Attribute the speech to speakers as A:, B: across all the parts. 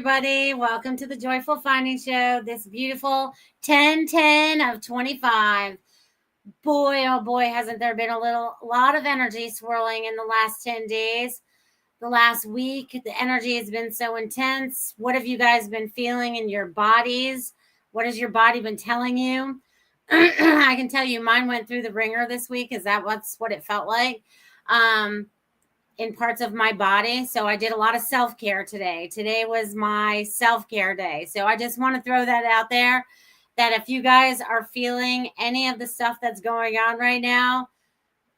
A: everybody. Welcome to the Joyful Finding Show. This beautiful 10/10 of 25. Boy, oh boy, hasn't there been a lot of energy swirling in the last 10 days. The last week, the energy has been so intense. What have you guys been feeling in your bodies? What has your body been telling you? I can tell you mine went through the ringer this week. That's what it felt like. In parts of my body. So I did a lot of self-care today. Today was my self-care day. So I just want to throw that out there, that if you guys are feeling any of the stuff that's going on right now,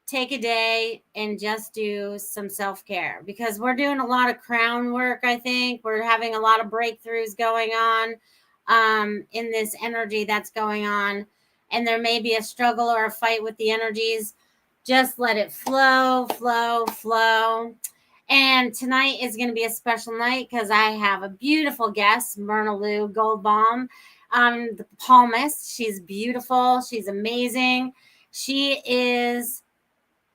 A: take a day and just do some self-care, because we're doing a lot of crown work. I think we're having a lot of breakthroughs going on in this energy that's going on. And there may be a struggle or a fight with the energies. Just let it flow, flow, flow. And tonight is going to be a special night because I have a beautiful guest, Myrna Goldbaum, the Palmist. She's beautiful. She's amazing. She is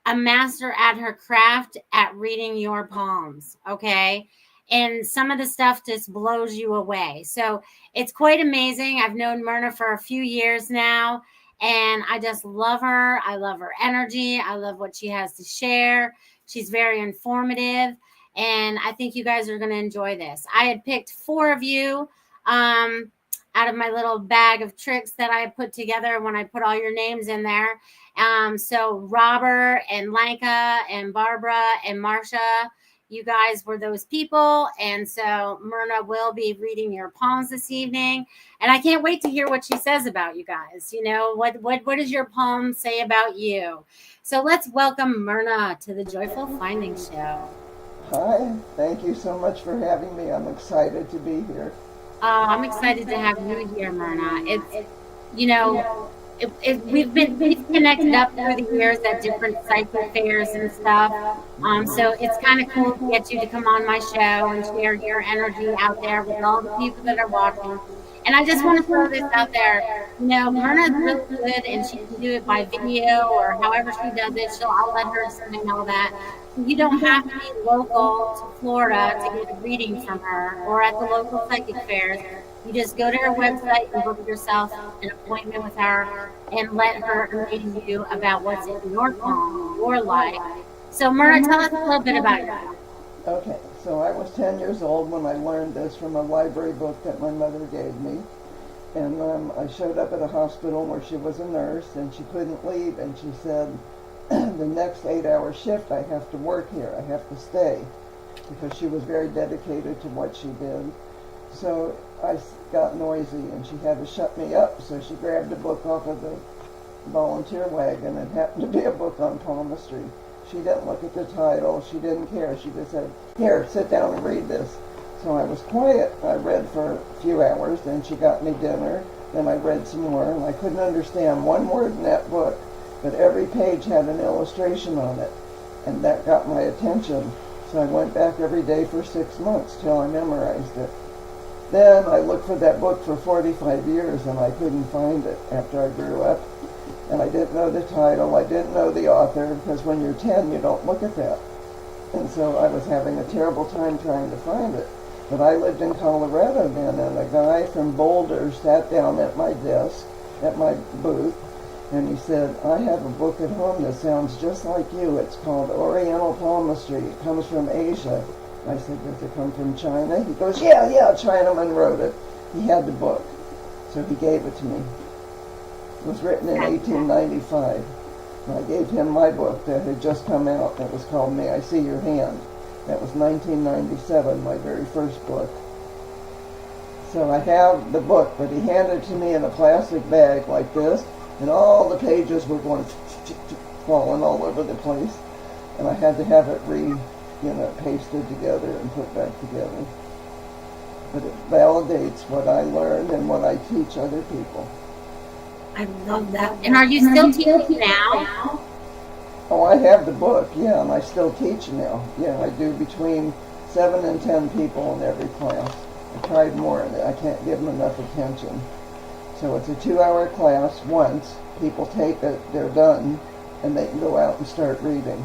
A: a master at her craft at reading your palms, okay? And some of the stuff just blows you away. So it's quite amazing. I've known Myrna for a few years now, and I just love her. I love her energy. I love what she has to share. She's very informative, and I think you guys are going to enjoy this. I had picked 4 of you out of my little bag of tricks that I put together when I put all your names in there. So Robert and Lanka and Barbara and Marcia, you guys were those people. And so Myrna will be reading your palms this evening. And I can't wait to hear what she says about you guys. You know, what does your palm say about you? So let's welcome Myrna to the Joyful Finding Show.
B: Hi, thank you so much for having me. I'm excited to be here.
A: I'm excited to have you here, Myrna. We've connected up through the years at different psychic fairs and stuff. So it's kind of cool to get you to come on my show and share your energy out there with all the people that are watching. And I just want to throw this out there. You know, Myrna's really good, and she can do it by video or however she does it. I'll let her explain all that. You don't have to be local to Florida to get a reading from her or at the local psychic fairs. You just go to her website and book yourself an appointment with her and let her enlighten you about what's in your palm, your life. So, Myrna, tell us a little bit about you.
B: Okay, so I was 10 years old when I learned this from a library book that my mother gave me. And I showed up at a hospital where she was a nurse, and she couldn't leave, and she said, the next 8-hour shift I have to work here, I have to stay, because she was very dedicated to what she did. So I got noisy, and she had to shut me up, so she grabbed a book off of the volunteer wagon. It happened to be a book on palmistry. She didn't look at the title, she didn't care, she just said, here, sit down and read this. So I was quiet. I read for a few hours, then she got me dinner, then I read some more, and I couldn't understand one word in that book, but every page had an illustration on it, and that got my attention. So I went back every day for 6 months till I memorized it. Then I looked for that book for 45 years, and I couldn't find it after I grew up. And I didn't know the title, I didn't know the author, because when you're 10, you don't look at that. And so I was having a terrible time trying to find it. But I lived in Colorado then, and a guy from Boulder sat down at my desk, at my booth, and he said, I have a book at home that sounds just like you. It's called Oriental Palmistry. It comes from Asia. I said, does it come from China? He goes, yeah, Chinaman wrote it. He had the book, so he gave it to me. It was written in 1895. And I gave him my book that had just come out. That was called May I See Your Hand. That was 1997, my very first book. So I have the book, but he handed it to me in a plastic bag like this, and all the pages were going falling all over the place. And I had to have it pasted together and put back together. But it validates what I learned and what I teach other people.
A: I love that. And are you still teaching now?
B: Oh, I have the book, yeah, and I still teach now. Yeah, I do between 7 and 10 people in every class. I tried more, and I can't give them enough attention. So it's a 2-hour class once. People take it, they're done, and they can go out and start reading.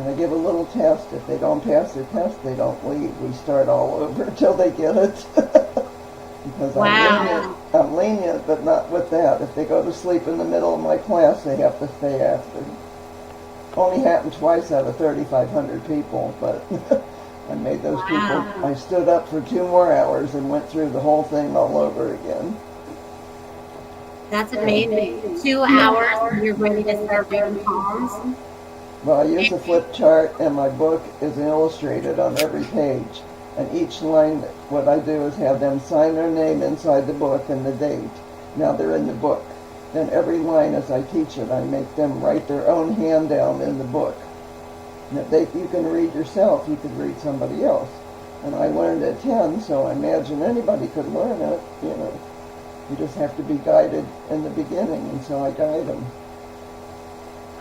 B: And I give a little test. If they don't pass the test, they don't leave. We start all over until they get it. Because
A: Wow.
B: I'm lenient, but not with that. If they go to sleep in the middle of my class, they have to stay after. Only happened twice out of 3,500 people, but I made those people. I stood up for 2 more hours and went through the whole thing all over again.
A: That's amazing. 2 hours and you're ready to start reading palms.
B: Well, I use a flip chart, and my book is illustrated on every page. And each line, what I do is have them sign their name inside the book and the date. Now they're in the book. Then every line, as I teach it, I make them write their own hand down in the book. And if you can read yourself, you could read somebody else. And I learned at 10, so I imagine anybody could learn it, you know. You just have to be guided in the beginning, and so I guide them.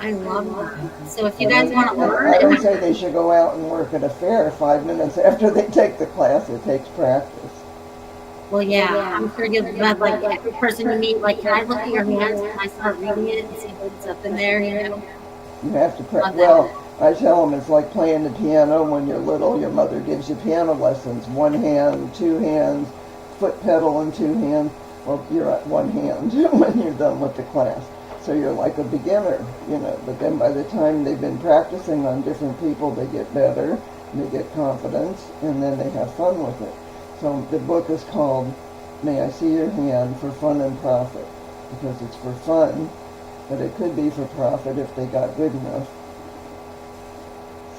A: I love that. So if you guys want to learn,
B: I don't say they should go out and work at a fair 5 minutes after they take the class. It takes practice.
A: well, yeah, I'm sure you'll have like every person you meet, like, can I look at your hands? Can I start reading it and see what's up in there? You know?
B: You have to practice. Well, I tell them it's like playing the piano when you're little. Your mother gives you piano lessons. 1 hand, 2 hands, foot pedal in 2 hands. Well, you're at 1 hand when you're done with the class. So you're like a beginner, you know. But then by the time they've been practicing on different people, they get better, they get confidence, and then they have fun with it. So the book is called May I See Your Hand for Fun and Profit, because it's for fun, but it could be for profit if they got good enough.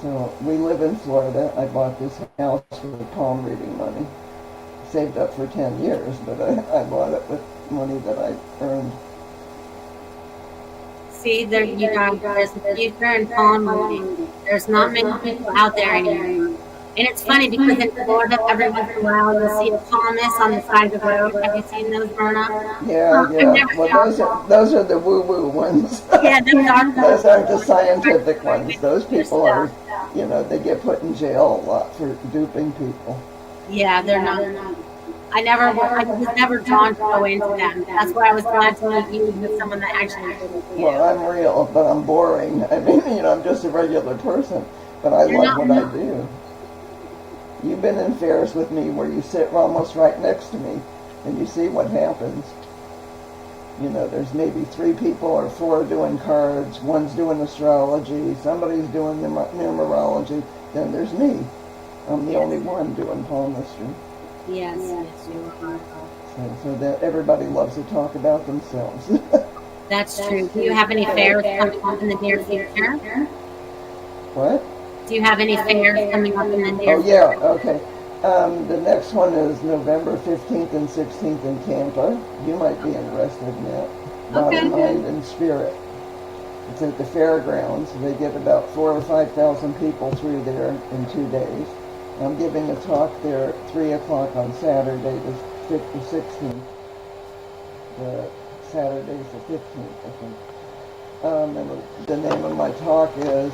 B: So we live in Florida. I bought this house with palm reading money. Saved up for 10 years, but I bought it with money that I earned.
A: See, there you guys, there's a future in palm reading. There's not many people out there anymore. And it's funny because in Florida, every once in a while, you'll see a palmist on the side of the road. Have you seen those, Myrna?
B: Yeah, yeah. Well, those are the woo-woo ones.
A: Yeah,
B: those aren't the scientific ones. Those people are, you know, they get put in jail a lot for duping people.
A: Yeah, they're not. I was never drawn to go into them. That's why I was glad to meet you with someone that actually did it.
B: Well, I'm real, but I'm boring. I mean, you know, I'm just a regular person, but I love what I do. You've been in fairs with me where you sit almost right next to me, and you see what happens. You know, there's maybe 3 people or 4 doing cards, one's doing astrology, somebody's doing numerology, then there's me. I'm the only one doing palmistry.
A: Yes, you are.
B: So that everybody loves to talk about themselves.
A: That's true. Do you have any fairs coming up in the near future?
B: What?
A: Do you have any fairs coming up in the near future?
B: Oh, yeah, okay. The next one is November 15th and 16th in Tampa. You might be interested in that. Body, Mind, and Spirit. It's at the fairgrounds. They get about 4,000 or 5,000 people through there in 2 days. I'm giving a talk there at 3 o'clock on Saturday, the 16th. The Saturday's the 15th, I think. And the name of my talk is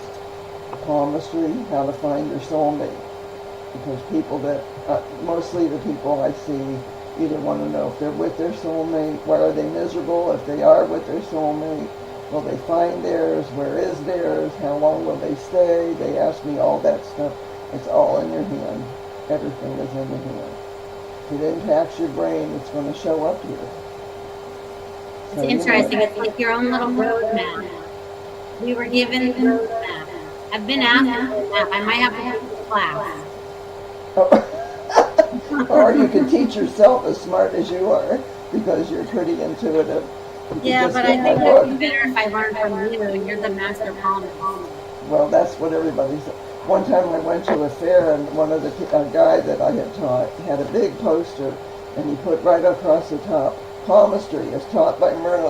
B: Palmistry, How to Find Your Soulmate. Because people that, mostly the people I see, either want to know if they're with their soulmate, why are they miserable, if they are with their soulmate, will they find theirs, where is theirs, how long will they stay, they ask me all that stuff. It's all in your hand. Everything is in the hand. If it impacts your brain, it's going to show up here.
A: It's interesting. It's like your own little roadmap. We were given the roadmap. I've been asked for the map. I might have to take the class.
B: Or you can teach yourself as smart as you are, because you're pretty intuitive.
A: Yeah, but I think it would be better if I learned from you. You're the master palmist.
B: Well, that's what everybody said. One time I went to a fair, and a guy that I had taught had a big poster, and he put right across the top, Palmistry is taught by Myrna.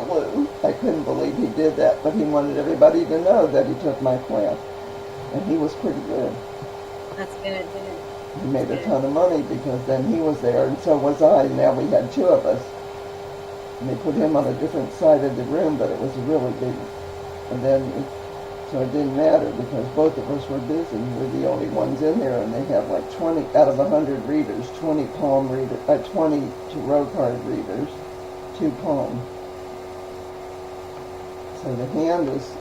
B: I couldn't believe he did that, but he wanted everybody to know that he took my class. And he was pretty good.
A: That's good.
B: He made a ton of money because then he was there, and so was I. Now we had 2 of us. And they put him on a different side of the room, but it was really big. And then so it didn't matter because both of us were busy. We're the only ones in there, and they have like 20 out of 100 readers, 20 palm readers, 20 tarot card readers, 2 palm. So the hand is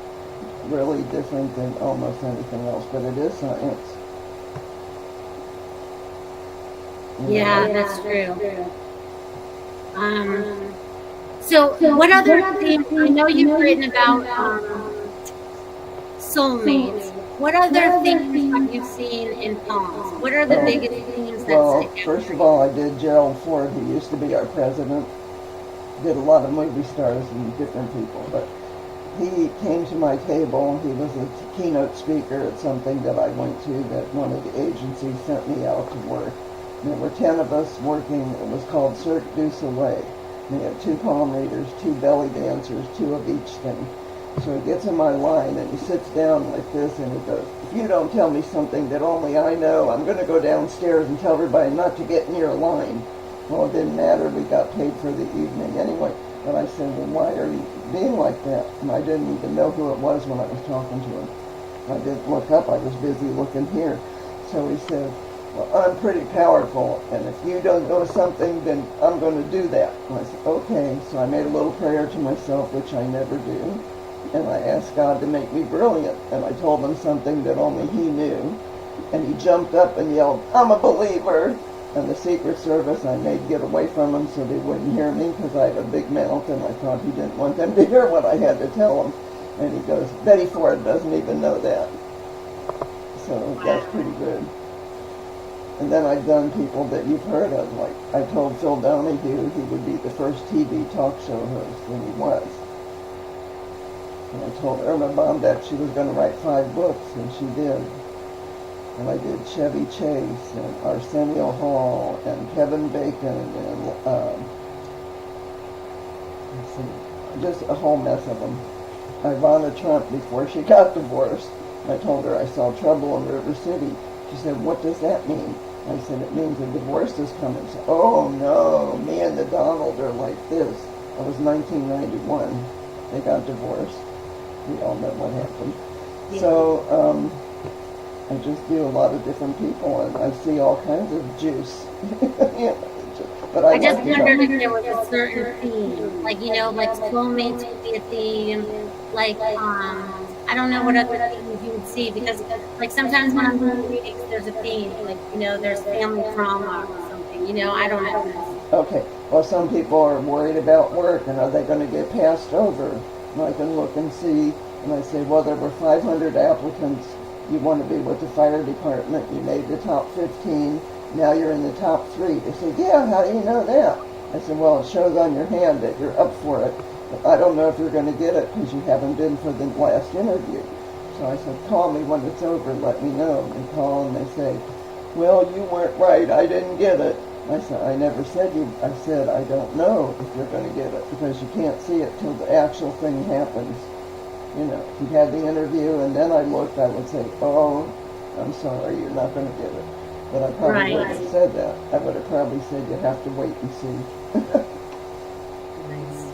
B: really different than almost anything else, but it is science.
A: Yeah, that's true. So what other things, I know you've written about soulmates. What other themes have you seen in poems? What are the biggest themes that
B: Well,
A: stick out?
B: first of all, I did Gerald Ford, who used to be our president. Did a lot of movie stars and different people, but he came to my table. He was a keynote speaker at something that I went to that one of the agencies sent me out to work. And there were 10 of us working. It was called Cirque du Soleil. And we had 2 palm readers, 2 belly dancers, 2 of each thing. So he gets in my line and he sits down like this and he goes, "If you don't tell me something that only I know, I'm going to go downstairs and tell everybody not to get near a line." Well, it didn't matter. We got paid for the evening anyway. But I said, "Well, why are you being like that?" And I didn't even know who it was when I was talking to him. I didn't look up. I was busy looking here. So he said, "Well, I'm pretty powerful, and if you don't know something, then I'm going to do that." And I said, "Okay." So I made a little prayer to myself, which I never do. And I asked God to make me brilliant. And I told him something that only he knew. And he jumped up and yelled, "I'm a believer." And the Secret Service, I made get away from him so they wouldn't hear me because I have a big mouth, and I thought he didn't want them to hear what I had to tell him. And he goes, "Betty Ford doesn't even know that." So that's pretty good. And then I've done people that you've heard of. Like I told Phil Donahue he would be the first TV talk show host, and he was. And I told Irma Bombeck she was going to write 5 books, and she did. And I did Chevy Chase and Arsenio Hall and Kevin Bacon and let's see, just a whole mess of them. Ivana Trump before she got divorced. I told her I saw trouble in River City. She said, "What does that mean?" I said, "It means a divorce is coming." She said, "Oh no, me and the Donald are like this." It was 1991. They got divorced. We all know what happened. Yeah. So I just do a lot of different people, and I see all kinds of juice. Yeah, but I
A: just wondered if there was a certain theme, like like soulmates would be a theme, like I don't know what other themes you would see, because like sometimes when I'm doing readings, there's a theme, like there's family trauma or something. I don't know.
B: Okay, well, some people are worried about work, and are they going to get passed over? And I can look and see, and I say, well, there were 500 applicants. You want to be with the fire department. You made the top 15. Now you're in the top 3. They say, "Yeah, how do you know that?" I said, "Well, it shows on your hand that you're up for it. But I don't know if you're going to get it because you haven't been for the last interview." So I said, "Call me when it's over. Let me know." They call and they say, "Well, you weren't right. I didn't get it." I said, "I never said you." I said, "I don't know if you're going to get it because you can't see it till the actual thing happens. If you had the interview and then I looked, I would say, 'Oh, I'm sorry, you're not going to get it.' But I probably wouldn't have said that. I would have probably said, 'You have to wait and see.'"
A: Nice.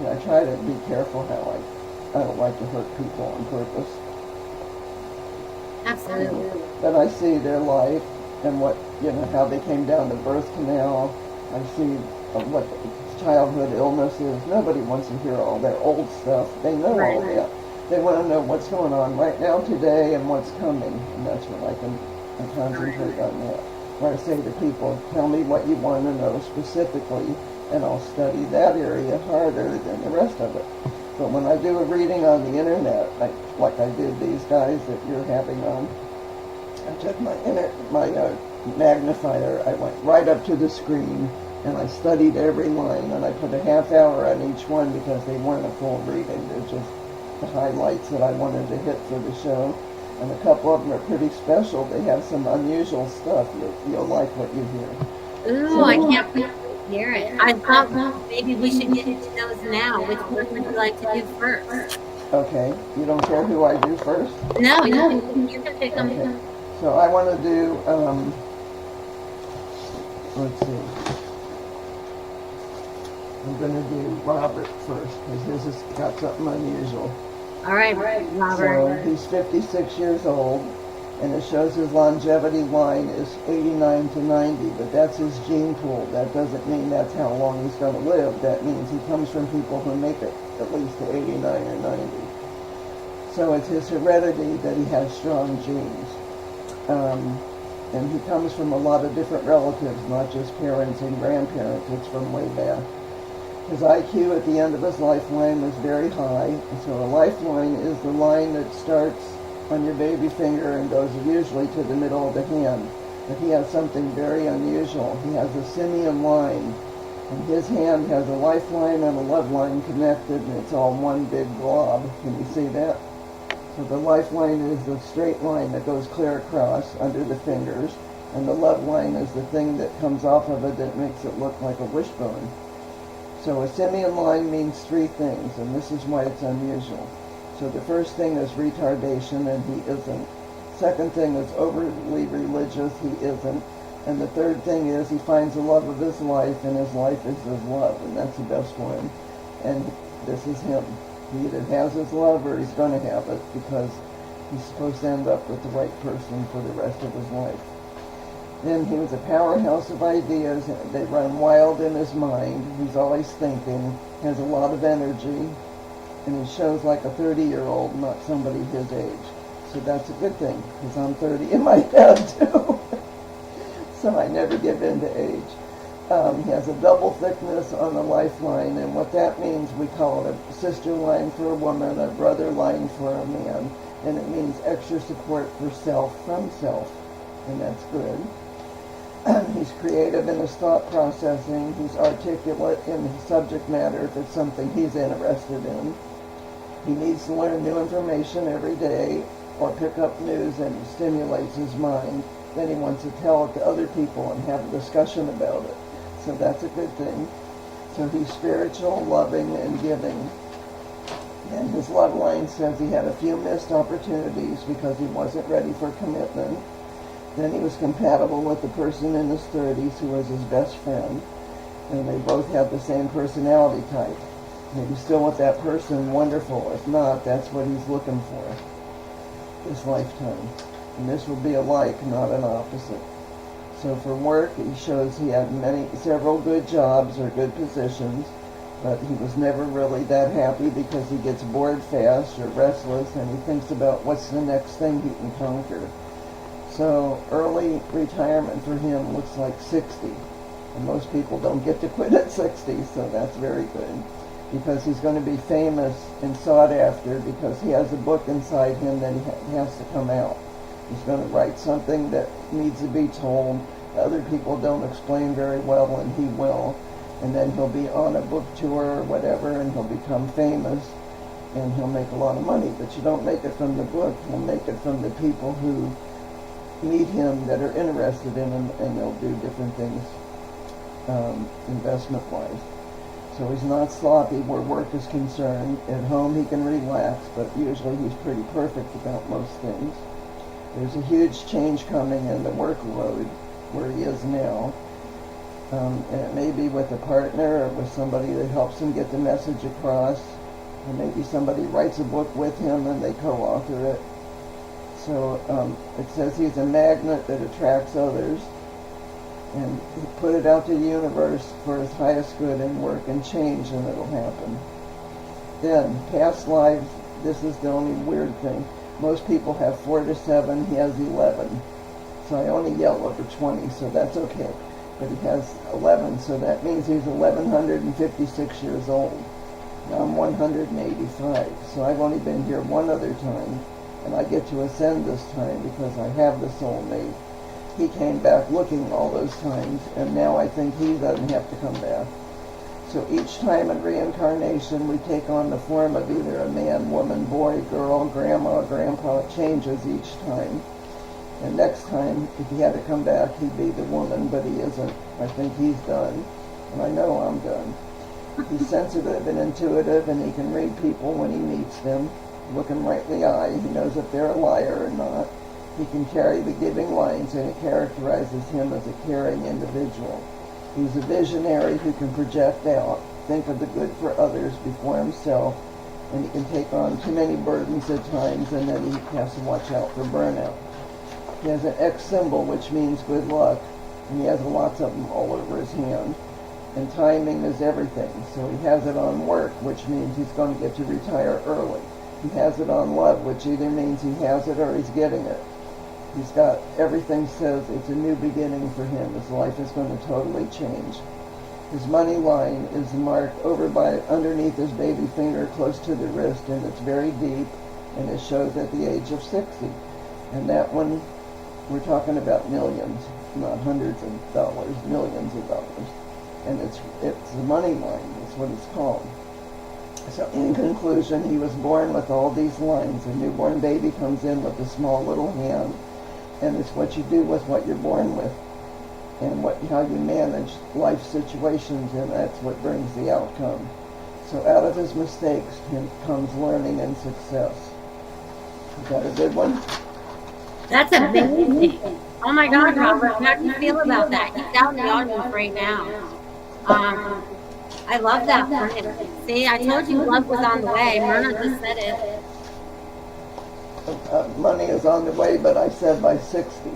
B: I try to be careful how I don't like to hurt people on purpose.
A: Absolutely.
B: But I see their life and what, how they came down the birth canal. I see what childhood illness is. Nobody wants to hear all their old stuff. They know all that. They want to know what's going on right now today and what's coming. And that's what I can concentrate on that. Where I say to people, "Tell me what you want to know specifically, and I'll study that area harder than the rest of it." But when I do a reading on the internet, like I did these guys that you're having on, I took my magnifier, I went right up to the screen, and I studied every line, and I put a half hour on each one because they weren't a full reading. They're just the highlights that I wanted to hit for the show. And a couple of them are pretty special. They have some unusual stuff. You'll like what you hear.
A: Ooh, I can't wait to hear it. I thought maybe we should get into those now. Which one would you like to do first?
B: Okay. You don't care who I do first?
A: No, you can pick them.
B: Okay. So I want to do, let's see. I'm going to do Robert first because his has got something unusual.
A: All right, Robert.
B: So he's 56 years old, and it shows his longevity line is 89 to 90, but that's his gene pool. That doesn't mean that's how long he's going to live. That means he comes from people who make it at least to 89 or 90. So it's his heredity that he has strong genes. And he comes from a lot of different relatives, not just parents and grandparents. It's from way back. His IQ at the end of his lifeline was very high. So a lifeline is the line that starts on your baby finger and goes usually to the middle of the hand. But he has something very unusual. He has a simian line. And his hand has a lifeline and a love line connected, and it's all one big blob. Can you see that? So the lifeline is the straight line that goes clear across under the fingers, and the love line is the thing that comes off of it that makes it look like a wishbone. So a simian line means three things, and this is why it's unusual. So the first thing is retardation, and he isn't. Second thing is overly religious, he isn't. And the third thing is he finds the love of his life, and his life is his love, and that's the best one. And this is him. He either has his love or he's going to have it, because he's supposed to end up with the right person for the rest of his life. Then he was a powerhouse of ideas. They run wild in his mind. He's always thinking, has a lot of energy, and he shows like a 30-year-old, not somebody his age. So that's a good thing, because I'm 30 in my head too. So I never give in to age. He has a double thickness on the lifeline, and what that means, we call it a sister line for a woman, a brother line for a man, and it means extra support for self from self, and that's good. He's creative in his thought processing. He's articulate in his subject matter if it's something he's interested in. He needs to learn new information every day or pick up news, and it stimulates his mind. Then he wants to tell it to other people and have a discussion about it. So that's a good thing. So he's spiritual, loving, and giving. And his love line says he had a few missed opportunities because he wasn't ready for commitment. Then he was compatible with the person in his 30s who was his best friend. And they both have the same personality type. Maybe still with that person, wonderful. If not, that's what he's looking for this lifetime. And this will be a like, not an opposite. So for work, he shows he had several good jobs or good positions, but he was never really that happy because he gets bored fast or restless, and he thinks about what's the next thing he can conquer. So early retirement for him looks like 60. And most people don't get to quit at 60, so that's very good. Because he's going to be famous and sought after because he has a book inside him that he has to come out. He's going to write something that needs to be told. Other people don't explain very well, and he will. And then he'll be on a book tour or whatever, and he'll become famous, and he'll make a lot of money. But you don't make it from the book. You'll make it from the people who meet him that are interested in him, and they'll do different things investment-wise. So he's not sloppy where work is concerned. At home he can relax, but usually he's pretty perfect about most things. There's a huge change coming in the workload where he is now. And it may be with a partner or with somebody that helps him get the message across. Or maybe somebody writes a book with him and they co-author it. So it says he's a magnet that attracts others. And put it out to the universe for his highest good and work and change, and it'll happen. Then, past lives, this is the only weird thing. Most people have 4 to 7, he has 11. So I only yell over 20, so that's okay. But he has 11, so that means he's 1,156 years old. Now I'm 185, so I've only been here one other time, and I get to ascend this time because I have the soulmate. He came back looking all those times, and now I think he doesn't have to come back. So each time in reincarnation, we take on the form of either a man, woman, boy, girl, grandma, grandpa. It changes each time. And next time, if he had to come back, he'd be the woman, but he isn't. I think he's done, and I know I'm done. He's sensitive and intuitive, and he can read people when he meets them. Look him right in the eye. He knows if they're a liar or not. He can carry the giving lines, and it characterizes him as a caring individual. He's a visionary who can project out, think of the good for others before himself, and he can take on too many burdens at times, and then he has to watch out for burnout. He has an X symbol, which means good luck, and he has lots of them all over his hand. And timing is everything, so he has it on work, which means he's going to get to retire early. He has it on love, which either means he has it or he's getting it. He's got, everything says it's a new beginning for him. His life is going to totally change. His money line is marked over by underneath his baby finger close to the wrist, and it's very deep, and it shows at the age of 60. And that one, we're talking about millions, not hundreds of dollars, millions of dollars. And it's the money line, that's what it's called. So in conclusion, he was born with all these lines. A newborn baby comes in with a small little hand, and it's what you do with what you're born with, and how you manage life situations, and that's what brings the outcome. So out of his mistakes comes learning and success. Is that a good one?
A: That's amazing. Oh my God, Robert, how do you feel about that? He's out in the audience right now. I love that for him. See, I told you love was on the way. Myrna just said it.
B: Money is on the way, but I said by 60.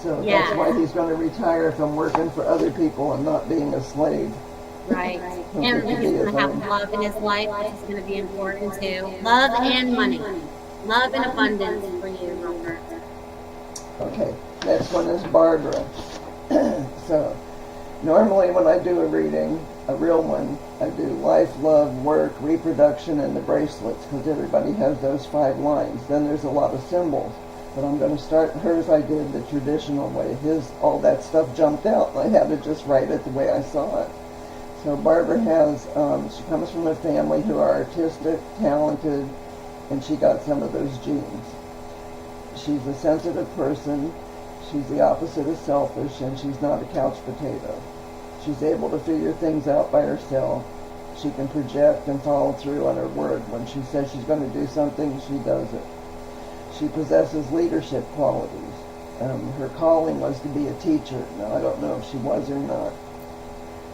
B: So
A: Yeah.
B: that's why he's going to retire from working for other people and not being a slave.
A: Right. And he's going to have love in his life, which is going to be important too. Love and money. Love and abundance for you, Robert.
B: Okay, next one is Barbara. So normally when I do a reading, a real one, I do life, love, work, reproduction, and the bracelets, because everybody has those 5 lines. Then there's a lot of symbols. But I'm going to start hers. I did the traditional way. His, all that stuff jumped out, and I had to just write it the way I saw it. So Barbara has, she comes from a family who are artistic, talented, and she got some of those genes. She's a sensitive person. She's the opposite of selfish, and she's not a couch potato. She's able to figure things out by herself. She can project and follow through on her word. When she says she's going to do something, she does it. She possesses leadership qualities. Her calling was to be a teacher. Now, I don't know if she was or not,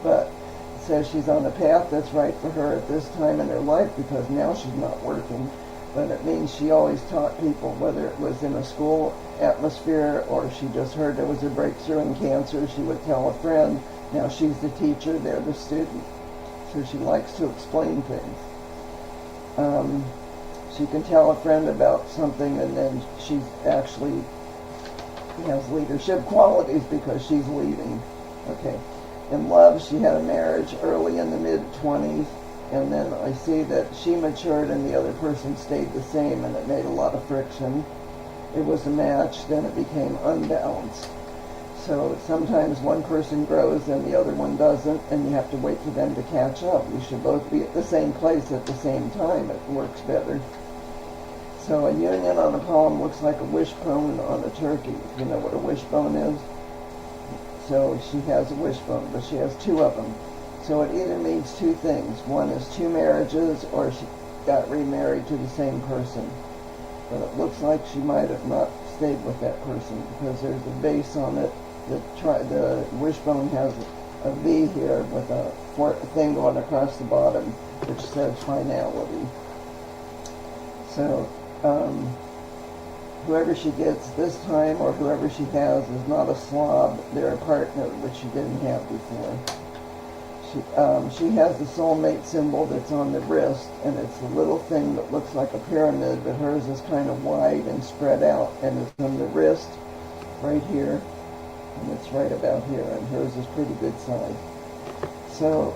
B: but it says she's on a path that's right for her at this time in her life, because now she's not working. But it means she always taught people, whether it was in a school atmosphere or she just heard there was a breakthrough in cancer, she would tell a friend. Now she's the teacher, they're the student. So she likes to explain things. She can tell a friend about something, and then she's actually has leadership qualities because she's leading. Okay. In love, she had a marriage early in the mid-20s, and then I see that she matured and the other person stayed the same, and it made a lot of friction. It was a match, then it became unbalanced. So sometimes one person grows and the other one doesn't, and you have to wait for them to catch up. You should both be at the same place at the same time. It works better. So a union on a palm looks like a wishbone on a turkey. You know what a wishbone is? So she has a wishbone, but she has 2 of them. So it either means 2 things. One is 2 marriages, or she got remarried to the same person. But it looks like she might have not stayed with that person, because there's a base on it. The wishbone has a V here with a thing going across the bottom, which says finality. So whoever she gets this time, or whoever she has, is not a slob. They're a partner, which she didn't have before. She has the soulmate symbol that's on the wrist, and it's a little thing that looks like a pyramid, but hers is kind of wide and spread out, and it's on the wrist right here, and it's right about here, and hers is pretty good size. So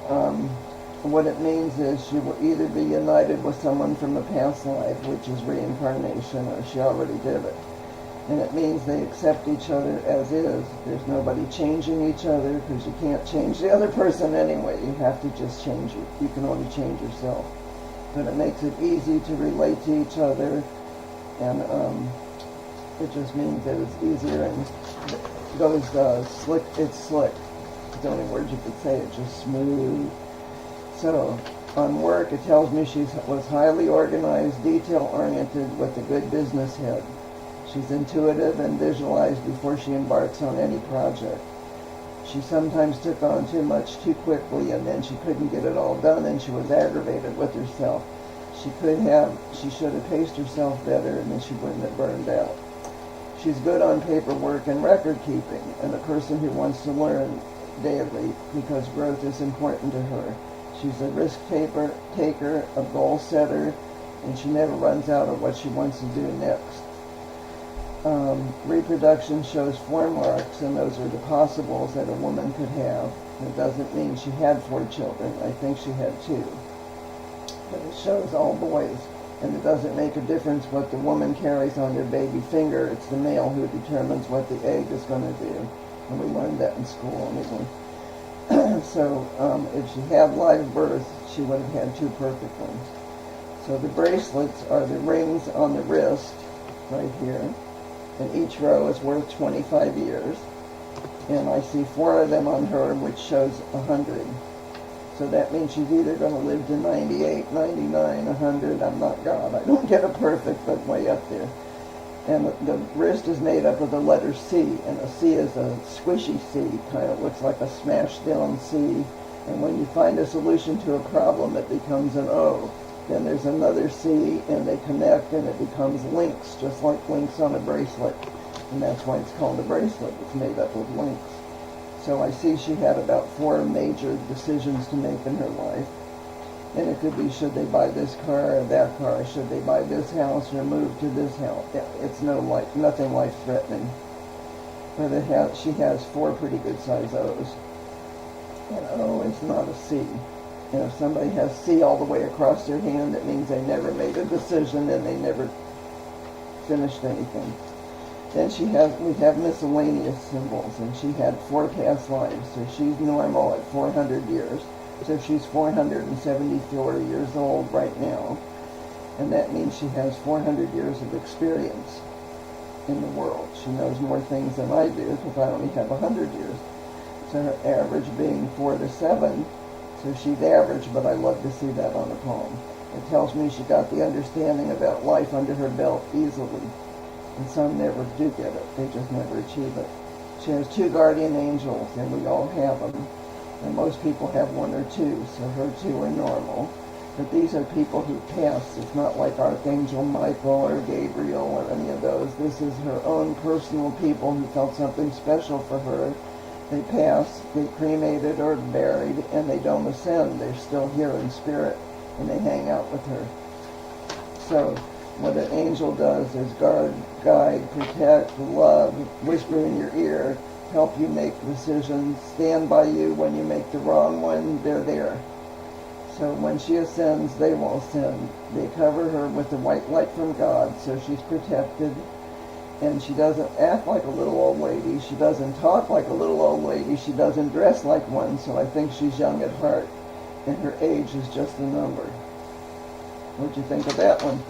B: what it means is she will either be united with someone from a past life, which is reincarnation, or she already did it. And it means they accept each other as is. There's nobody changing each other, because you can't change the other person anyway. You have to just change you. You can only change yourself. But it makes it easy to relate to each other, and it just means that it's easier and goes slick. It's slick. It's the only word you could say. It's just smooth. So on work, it tells me she was highly organized, detail-oriented, with a good business head. She's intuitive and visualized before she embarks on any project. She sometimes took on too much too quickly, and then she couldn't get it all done, and she was aggravated with herself. She should have paced herself better, and then she wouldn't have burned out. She's good on paperwork and record keeping, and a person who wants to learn daily, because growth is important to her. She's a risk taker, a goal setter, and she never runs out of what she wants to do next. Reproduction shows 4 marks, and those are the possibles that a woman could have. It doesn't mean she had 4 children. I think she had 2. But it shows all boys, and it doesn't make a difference what the woman carries on their baby finger. It's the male who determines what the egg is going to do, and we learned that in school anyway. So if she had live birth, she would have had 2 perfect ones. So the bracelets are the rings on the wrist right here, and each row is worth 25 years. And I see 4 of them on her, which shows 100. So that means she's either going to live to 98, 99, 100. I'm not God. I don't get a perfect, but way up there. And the wrist is made up of the letter C, and a C is a squishy C, kind of looks like a smashed down C. And when you find a solution to a problem, it becomes an O. Then there's another C, and they connect, and it becomes links, just like links on a bracelet. And that's why it's called a bracelet. It's made up of links. So I see she had about 4 major decisions to make in her life. And it could be, should they buy this car or that car? Should they buy this house or move to this house? It's nothing life-threatening. But she has 4 pretty good-sized O's. And O is not a C. And if somebody has C all the way across their hand, it means they never made a decision and they never finished anything. Then we have miscellaneous symbols, and she had 4 past lives, so she's normal at 400 years. So she's 474 years old right now, and that means she has 400 years of experience in the world. She knows more things than I do, because I only have 100 years. So her average being 4 to 7, so she's average, but I love to see that on a palm. It tells me she got the understanding about life under her belt easily. And some never do get it. They just never achieve it. She has 2 guardian angels, and we all have them. And most people have 1 or 2, so her 2 are normal. But these are people who pass. It's not like Archangel Michael or Gabriel or any of those. This is her own personal people who felt something special for her. They pass, get cremated or buried, and they don't ascend. They're still here in spirit, and they hang out with her. So what an angel does is guard, guide, protect, love, whisper in your ear, help you make decisions, stand by you when you make the wrong one. They're there. So when she ascends, they will ascend. They cover her with the white light from God, so she's protected. And she doesn't act like a little old lady. She doesn't talk like a little old lady. She doesn't dress like one, so I think she's young at heart. And her age is just a number. What'd you think of that one?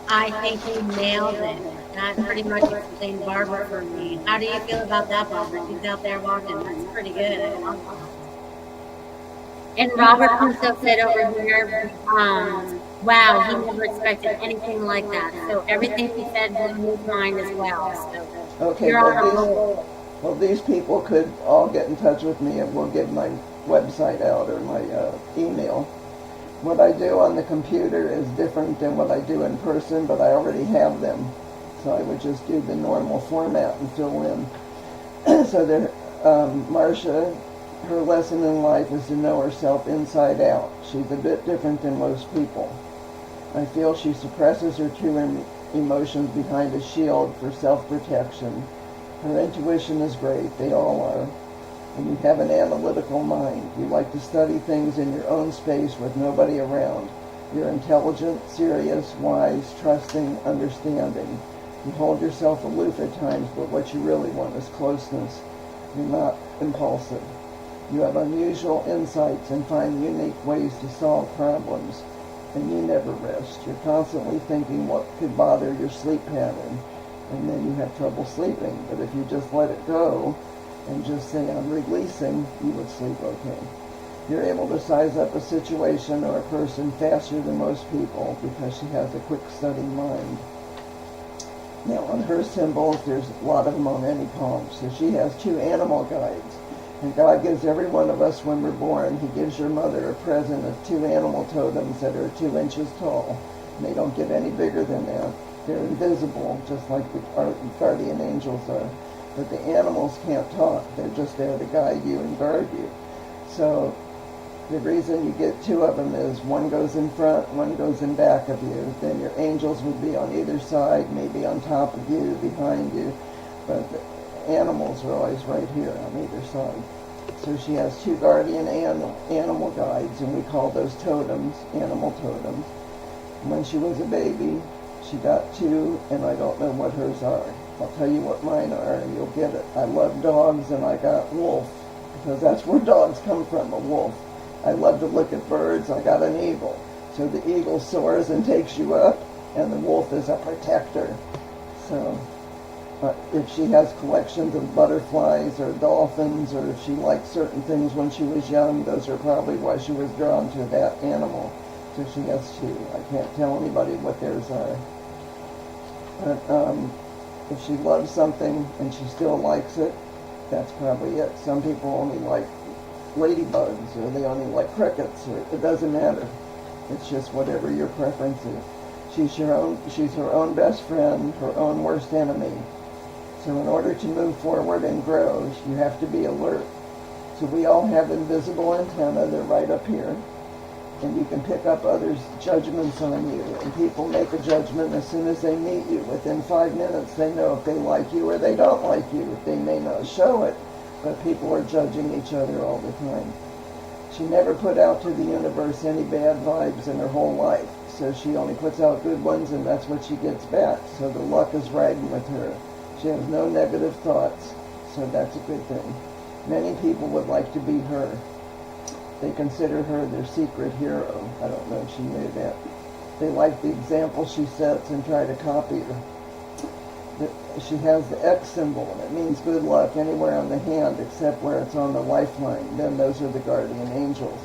A: I think you nailed it. That pretty much explained Barbara for me. How do you feel about that, Barbara? She's out there walking. That's pretty good. I love that. And Robert himself said over here, wow, he never expected anything like that. So everything he said blew his mind as well. So
B: okay,
A: you're on a roll.
B: Well, these people could all get in touch with me, and we'll give my website out or my email. What I do on the computer is different than what I do in person, but I already have them. So I would just do the normal format and fill in. So there, Marcia, her lesson in life is to know herself inside out. She's a bit different than most people. I feel she suppresses her true emotions behind a shield for self-protection. Her intuition is great. They all are. And you have an analytical mind. You like to study things in your own space with nobody around. You're intelligent, serious, wise, trusting, understanding. You hold yourself aloof at times, but what you really want is closeness. You're not impulsive. You have unusual insights and find unique ways to solve problems. And you never rest. You're constantly thinking what could bother your sleep pattern. And then you have trouble sleeping. But if you just let it go, and just say, I'm releasing, you would sleep okay. You're able to size up a situation or a person faster than most people because she has a quick study mind. Now on her symbols, there's a lot of them on any palm. So she has 2 animal guides. And God gives every one of us when we're born, he gives your mother a present of 2 animal totems that are 2 inches tall. And they don't get any bigger than that. They're invisible, just like our guardian angels are. But the animals can't talk. They're just there to guide you and guard you. So The reason you get two of them is one goes in front, one goes in back of you. Then your angels would be on either side, maybe on top of you, behind you, but the animals are always right here on either side. So she has two guardian animal guides, and we call those totems, animal totems. When she was a baby, she got two, and I don't know what hers are. I'll tell you what mine are, and you'll get it. I love dogs, and I got wolf, because that's where dogs come from, a wolf. I love to look at birds. I got an eagle. So the eagle soars and takes you up, and the wolf is a protector. So if she has collections of butterflies or dolphins, or if she liked certain things when she was young, those are probably why she was drawn to that animal. So she has two. I can't tell anybody what theirs are. But if she loves something and she still likes it, that's probably it. Some people only like ladybugs, or they only like crickets, or it doesn't matter. It's just whatever your preference is. She's her own best friend, her own worst enemy. So in order to move forward and grow, you have to be alert. So we all have invisible antennae. They're right up here. And you can pick up others' judgments on you. And people make a judgment as soon as they meet you. Within 5 minutes, they know if they like you or they don't like you. They may not show it, but people are judging each other all the time. She never put out to the universe any bad vibes in her whole life. So she only puts out good ones, and that's what she gets back. So the luck is riding with her. She has no negative thoughts, so that's a good thing. Many people would like to be her. They consider her their secret hero. I don't know if she knew that. They like the example she sets and try to copy her. She has the X symbol, and it means good luck anywhere on the hand except where it's on the lifeline. Then those are the guardian angels.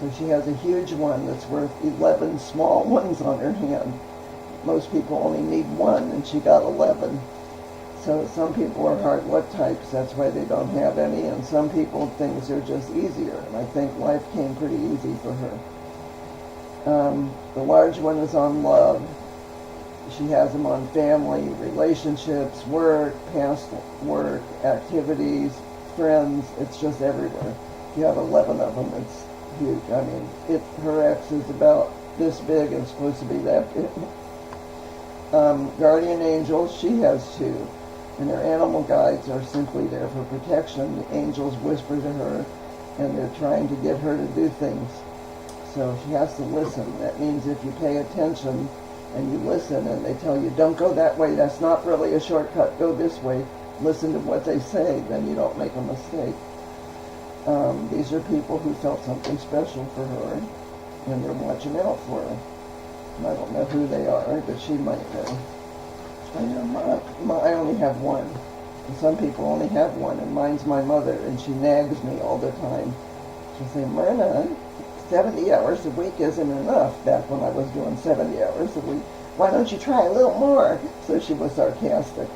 B: So she has a huge one that's worth 11 small ones on her hand. Most people only need one, and she got 11. So some people are hard luck types, that's why they don't have any, and some people things are just easier, and I think life came pretty easy for her. The large one is on love. She has them on family, relationships, work, past work, activities, friends. It's just everywhere. If you have 11 of them, it's huge. I mean, her X is about this big and supposed to be that big. Guardian angels, she has two. And her animal guides are simply there for protection. The angels whisper to her, and they're trying to get her to do things. So she has to listen. That means if you pay attention and you listen and they tell you, don't go that way, that's not really a shortcut, go this way, listen to what they say, then you don't make a mistake. These are people who felt something special for her, and they're watching out for her. And I don't know who they are, but she might know. I know I only have one. And some people only have one, and mine's my mother, and she nags me all the time. She'll say, Myrna, 70 hours a week isn't enough, back when I was doing 70 hours a week. Why don't you try a little more? So she was sarcastic.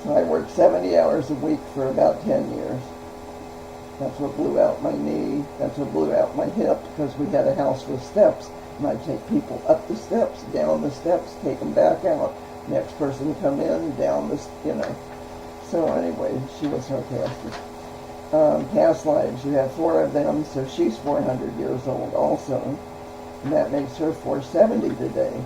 B: So I worked 70 hours a week for about 10 years. That's what blew out my knee. That's what blew out my hip, because we had a house with steps, and I'd take people up the steps, down the steps, take them back out. Next person come in, down this, So anyway, she was sarcastic. Past lives, you have 4 of them, so she's 400 years old also. And that makes her 470 today.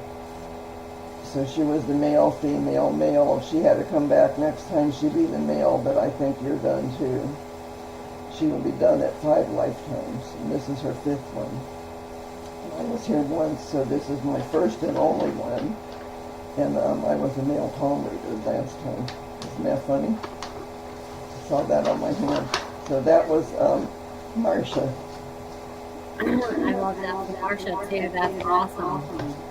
B: So she was the male, female, male. If she had to come back next time, she'd be the male, but I think you're done too. She will be done at 5 lifetimes, and this is her 5th one. I was here once, so this is my first and only one. And I was a male palm reader last time. Isn't that funny? I saw that on my hand. So that was Marcia.
A: I love that with Marsha too. That's awesome.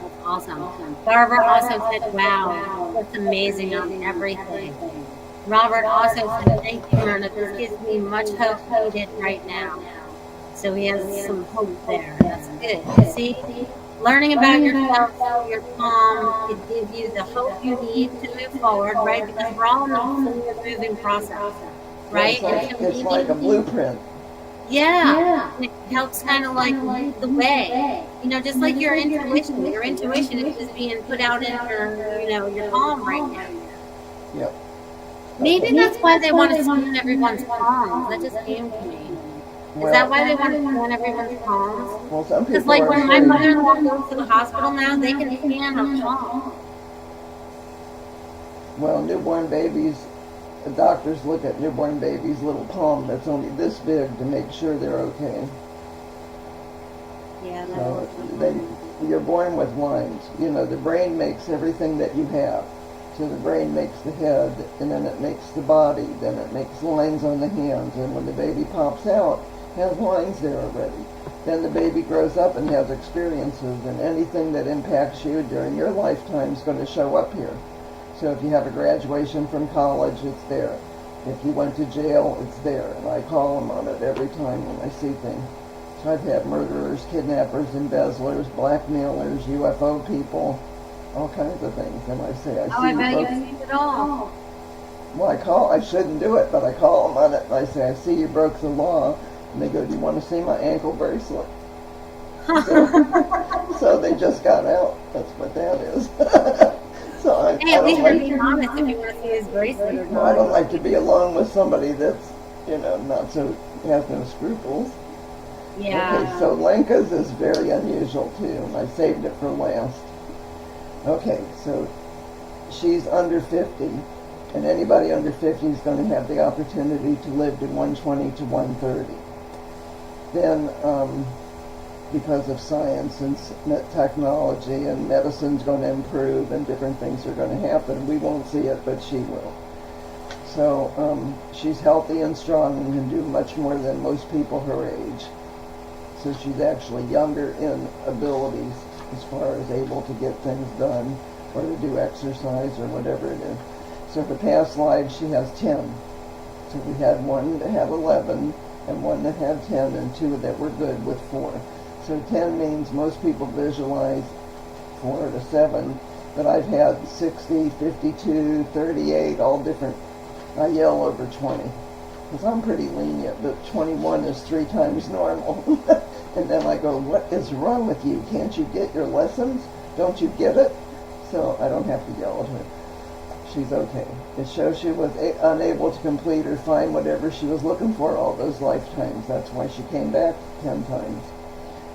A: That's awesome. Barbara also said, wow, that's amazing on everything. Robert also said, thank you, Myrna. This gives me much hope needed right now. So he has some hope there. That's good. See? Learning about yourself, your palm, can give you the hope you need to move forward, right? Because we're all in a moving process, right?
B: It's like a blueprint.
A: Yeah. And it helps kind of like lead the way. Just like your intuition. Your intuition is just being put out in your palm right now.
B: Yep.
A: Maybe that's why they want to see everyone's palms. That just came to me. Is that
B: Well,
A: why they want to scan everyone's palms?
B: well, some
A: Because,
B: people
A: like,
B: are
A: when my
B: afraid.
A: mother-in-law goes to the hospital now, they can scan her palm.
B: Well, newborn babies, the doctors look at newborn babies' little palm that's only this big to make sure they're okay.
A: Yeah,
B: So you're born with lines. You know, the brain makes everything that you have. So the brain makes the head, and then it makes the body, then it makes lines on the hands, and when the baby pops out, it has lines there already. Then the baby grows up and has experiences, and anything that impacts you during your lifetime is going to show up here. So if you have a graduation from college, it's there. If you went to jail, it's there, and I call them on it every time when I see things. So I've had murderers, kidnappers, embezzlers, blackmailers, UFO people, all kinds of things. And I say,
A: I bet you've seen it all.
B: Well, I shouldn't do it, but I call them on it. And I say, I see you broke the law. And they go, do you want to see my ankle bracelet? So they just got out. That's what that is. So
A: Hey, at least you're being honest if you want to see his bracelet or not.
B: I don't like to be alone with somebody that's, not so, has no scruples.
A: Yeah.
B: Okay, so Lenka's is very unusual too, and I saved it for last. Okay, so she's under 50, and anybody under 50 is going to have the opportunity to live to 120 to 130. Then, because of science and technology and medicine's going to improve and different things are going to happen, we won't see it, but she will. So she's healthy and strong and can do much more than most people her age. So she's actually younger in abilities as far as able to get things done or to do exercise or whatever it is. So for past lives, she has 10. So we had one that had 11 and one that had 10 and two that were good with 4. So 10 means most people visualize 4 to 7, but I've had 60, 52, 38, all different. I yell over 20. Because I'm pretty lenient, but 21 is 3 times normal. And then I go, what is wrong with you? Can't you get your lessons? Don't you get it? So I don't have to yell at her. She's okay. It shows she was unable to complete or find whatever she was looking for all those lifetimes. That's why she came back 10 times.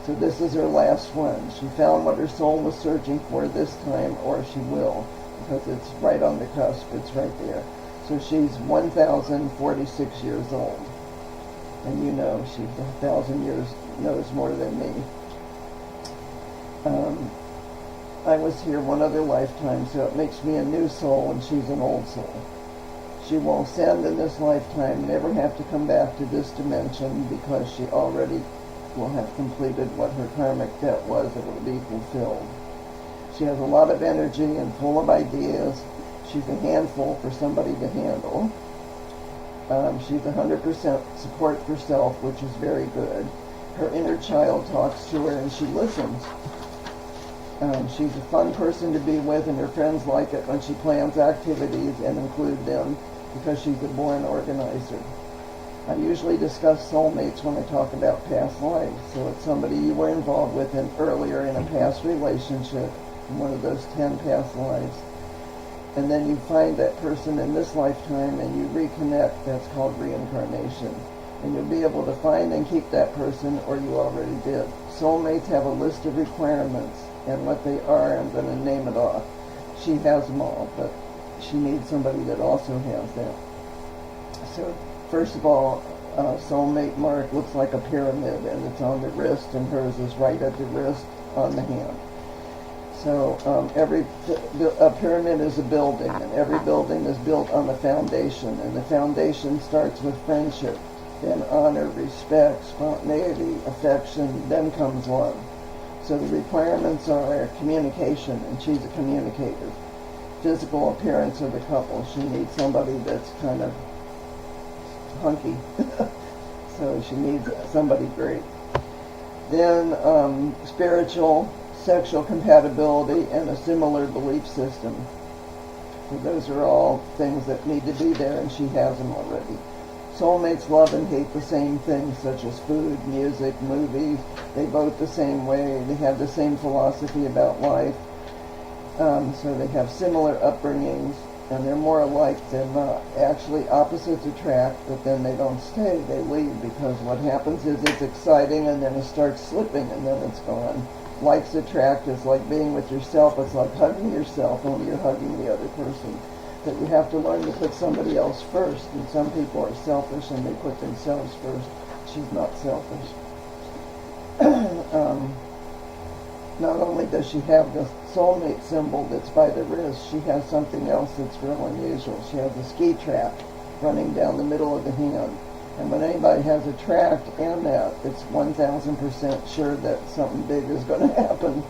B: So this is her last one. She found what her soul was searching for this time, or she will, because it's right on the cusp. It's right there. So she's 1,046 years old. And she's 1,000 years, knows more than me. I was here one other lifetime, so it makes me a new soul, and she's an old soul. She will ascend in this lifetime, never have to come back to this dimension, because she already will have completed what her karmic debt was. It will be fulfilled. She has a lot of energy and full of ideas. She's a handful for somebody to handle. She's 100% support for self, which is very good. Her inner child talks to her and she listens. She's a fun person to be with, and her friends like it when she plans activities and include them because she's a born organizer. I usually discuss soulmates when I talk about past lives. So it's somebody you were involved with earlier in a past relationship, in one of those 10 past lives. And then you find that person in this lifetime and you reconnect. That's called reincarnation. And you'll be able to find and keep that person, or you already did. Soulmates have a list of requirements, and what they are, I'm going to name it off. She has them all, but she needs somebody that also has that. So first of all, soulmate mark looks like a pyramid, and it's on the wrist, and hers is right at the wrist on the hand. So a pyramid is a building, and every building is built on a foundation, and the foundation starts with friendship, then honor, respect, spontaneity, affection, then comes love. So the requirements are communication, and she's a communicator. Physical appearance of the couple, she needs somebody that's kind of hunky, so she needs somebody great. Then spiritual, sexual compatibility, and a similar belief system. So those are all things that need to be there, and she has them already. Soulmates love and hate the same things, such as food, music, movies. They vote the same way. They have the same philosophy about life. So they have similar upbringings, and they're more alike than not. Actually, opposites attract, but then they don't stay. They leave, because what happens is it's exciting, and then it starts slipping, and then it's gone. Likes attract is like being with yourself. It's like hugging yourself, only you're hugging the other person. That you have to learn to put somebody else first, and some people are selfish, and they put themselves first. She's not selfish. Not only does she have the soulmate symbol that's by the wrist, she has something else that's real unusual. She has a ski track running down the middle of the hand. And when anybody has a track and that, it's 1,000% sure that something big is going to happen.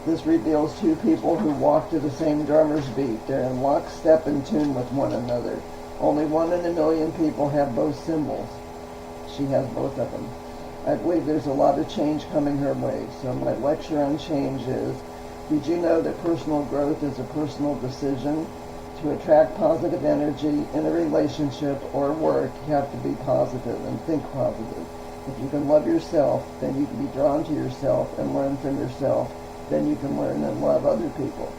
B: This reveals two people who walk to the same drummer's beat. They're in lockstep and tune with one another. Only 1 in a million people have both symbols. She has both of them. I believe there's a lot of change coming her way. So my lecture on change is, did you know that personal growth is a personal decision? To attract positive energy in a relationship or work, you have to be positive and think positive. If you can love yourself, then you can be drawn to yourself and learn from yourself. Then you can learn and love other people.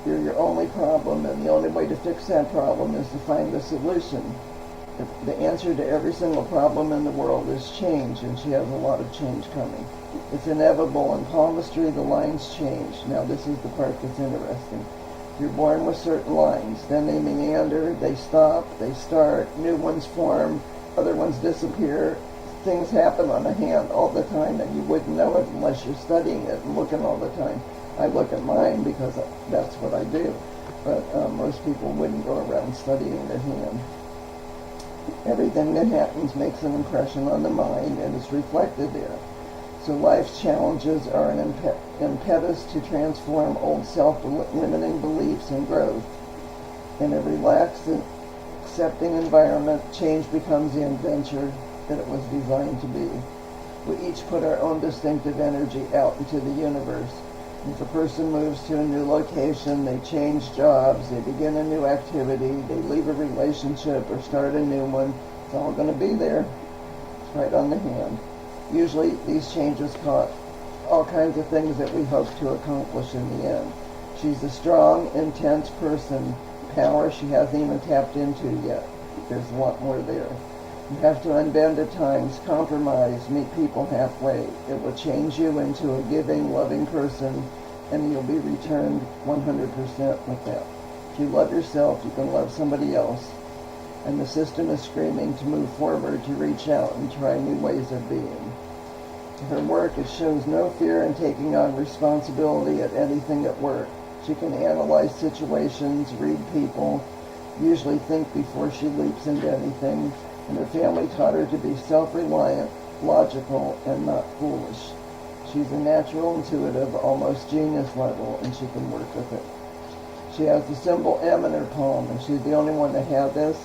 B: You're your only problem, and the only way to fix that problem is to find the solution. The answer to every single problem in the world is change, and she has a lot of change coming. It's inevitable. In palmistry, the lines change. Now, this is the part that's interesting. You're born with certain lines. Then they meander, they stop, they start, new ones form, other ones disappear. Things happen on a hand all the time, and you wouldn't know it unless you're studying it and looking all the time. I look at mine because that's what I do. But most people wouldn't go around studying their hand. Everything that happens makes an impression on the mind, and it's reflected there. So life's challenges are an impetus to transform old self-limiting beliefs and growth. In a relaxed and accepting environment, change becomes the adventure that it was designed to be. We each put our own distinctive energy out into the universe. If a person moves to a new location, they change jobs, they begin a new activity, they leave a relationship or start a new one, it's all going to be there. It's right on the hand. Usually these changes cause all kinds of things that we hope to accomplish in the end. She's a strong, intense person. Power she hasn't even tapped into yet. There's a lot more there. You have to unbend at times, compromise, meet people halfway. It will change you into a giving, loving person, and you'll be returned 100% with that. If you love yourself, you can love somebody else. And the system is screaming to move forward, to reach out and try new ways of being. Her work, it shows no fear in taking on responsibility at anything at work. She can analyze situations, read people, usually think before she leaps into anything. And her family taught her to be self-reliant, logical, and not foolish. She's a natural intuitive, almost genius level, and she can work with it. She has the symbol M in her palm, and she's the only one to have this.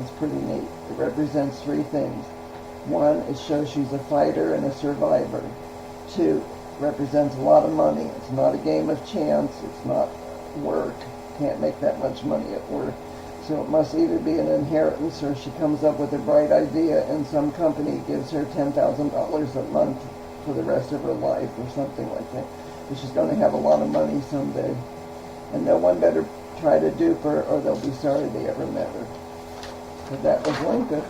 B: It's pretty neat. It represents 3 things. 1, it shows she's a fighter and a survivor. 2, represents a lot of money. It's not a game of chance. It's not work. Can't make that much money at work. So it must either be an inheritance, or she comes up with a bright idea and some company gives her $10,000 a month for the rest of her life or something like that. So she's going to have a lot of money someday. And no one better try to dupe her, or they'll be sorry they ever met her. So that was Linka.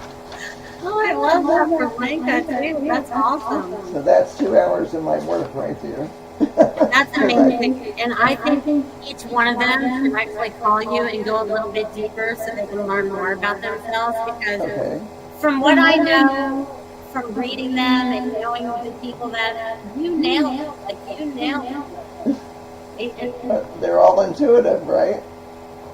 A: Oh, I love that for Linka too. That's awesome.
B: So that's 2 hours of my work right there.
A: That's amazing. And I think each one of them should actually call you and go a little bit deeper so they can learn more about themselves, because from what I know, from reading them and knowing the people that you nail it, like you nail it.
B: They're all intuitive, right?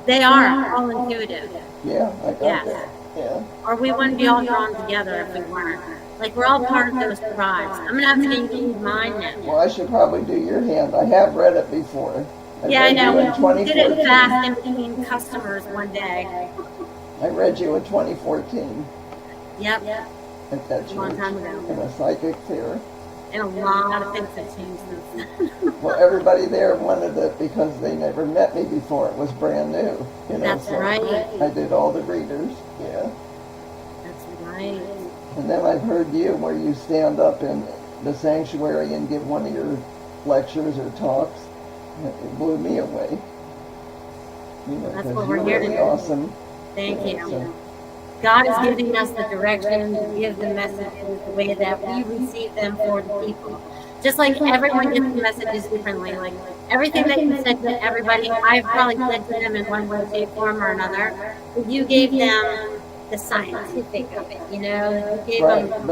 A: They are all intuitive.
B: Yeah, I got that. Yeah.
A: Or we wouldn't be all drawn together if we weren't. Like, we're all part of those tribes. I'm going to have to get you mine now.
B: Well, I should probably do your hand. I have read it before.
A: I know. We did it fast in between customers one day.
B: I read you in 2014.
A: Yep.
B: At that church.
A: A long time ago.
B: In a psychic fair.
A: And a lot of things have changed since then.
B: Well, everybody there wanted it because they never met me before. It was brand new. You know,
A: That's right.
B: I did all the readers. Yeah.
A: That's right.
B: And then I've heard you where you stand up in the sanctuary and give one of your lectures or talks. It blew me away.
A: That's what
B: because
A: we're
B: you're
A: here to
B: really
A: do.
B: awesome.
A: Thank you.
B: So,
A: God is giving us the direction to give the messages the way that we receive them for the people. Just like everyone gets the messages differently. Like everything that you said to everybody, I've probably said to them in one way, shape, form, or another. But you gave them the scientific of it, you gave
B: right,
A: them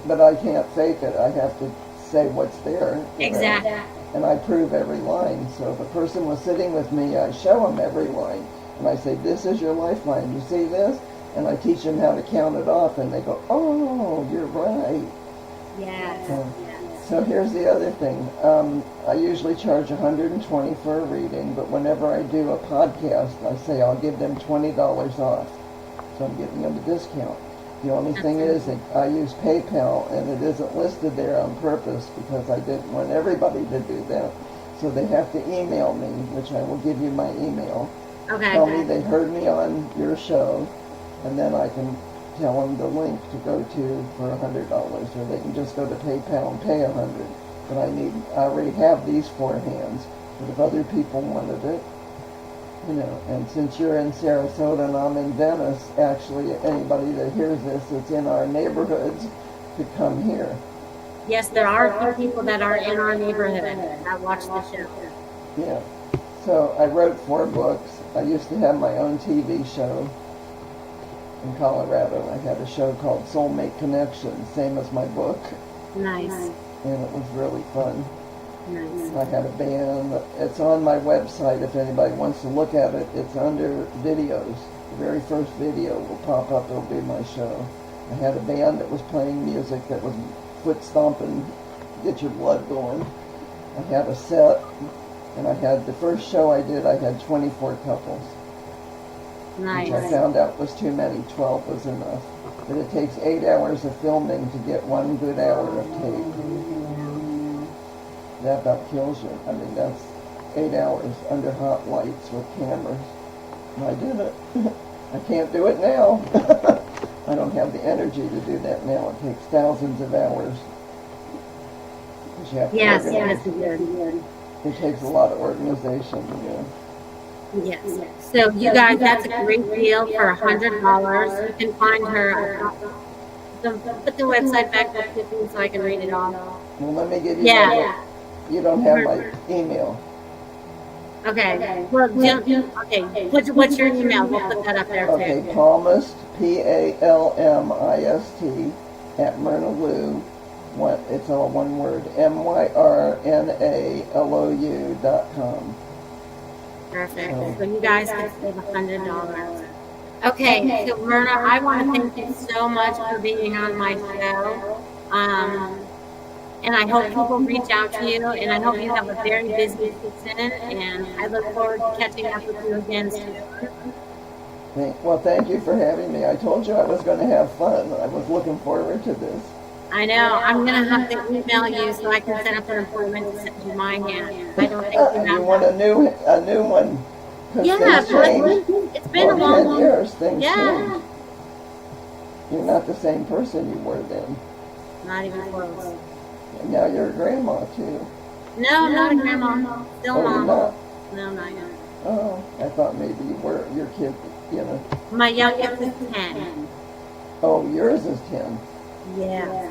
B: but I can't fake it. I have to say what's there.
A: exactly.
B: And I prove every line. So if a person was sitting with me, I show them every line. And I say, this is your lifeline. You see this? And I teach them how to count it off. And they go, oh, you're right.
A: Yes.
B: So here's the other thing. I usually charge $120 for a reading, but whenever I do a podcast, I say I'll give them $20 off. So I'm giving them a discount. The only thing is that I use PayPal, and it isn't listed there on purpose because I didn't want everybody to do that. So they have to email me, which I will give you my email.
A: Okay.
B: Tell me they heard me on your show, and then I can tell them the link to go to for $100, or they can just go to PayPal and pay $100. But I already have these 4 hands. But if other people wanted it, and since you're in Sarasota and I'm in Venice, actually anybody that hears this that's in our neighborhoods could come here.
A: Yes, there are a few people that are in our neighborhood that watch the show.
B: Yeah. So I wrote 4 books. I used to have my own TV show in Colorado. I had a show called Soulmate Connection, same as my book.
A: Nice.
B: And it was really fun.
A: Nice.
B: I had a band. It's on my website if anybody wants to look at it. It's under videos. The very first video will pop up. It'll be my show. I had a band that was playing music that was foot stomping, get your blood going. I had a set, and I had the first show I did, I had 24 couples.
A: Nice.
B: Which I found out was too many. 12 was enough. But it takes 8 hours of filming to get 1 good hour of tape. That about kills you. I mean, that's 8 hours under hot lights with cameras. And I did it. I can't do it now. I don't have the energy to do that now. It takes thousands of hours. You have to
A: Yes.
B: It takes a lot of organization.
A: Yes. So you guys, that's a great deal for $100. You can find her. Put the website back up so I can read it off.
B: Well, let me give you you don't have my email.
A: Okay. Well, okay. What's your email? We'll put that up there too.
B: Okay, Palmist, Palmist, at Myrna Lou. It's all one word. MYRNALOU.com.
A: Perfect. So you guys can save $100. Okay, so Myrna, I want to thank you so much for being on my show. And I hope people reach out to you, and I hope you have a very busy season, and I look forward to catching up with you again soon.
B: Well, thank you for having me. I told you I was going to have fun. I was looking forward to this.
A: I know. I'm going to have to email you so I can set up an appointment to send you my hand. I don't think you have
B: you want a new one?
A: Yeah, it's been a long
B: 10 years. Things
A: yeah.
B: change. You're not the same person you were then.
A: Not even close.
B: And now you're a grandma too.
A: No, not a grandma. Still mom.
B: Not?
A: No, not yet.
B: Oh, I thought maybe you were your kid.
A: My youngest is 10.
B: Oh, yours is 10.
A: Yeah.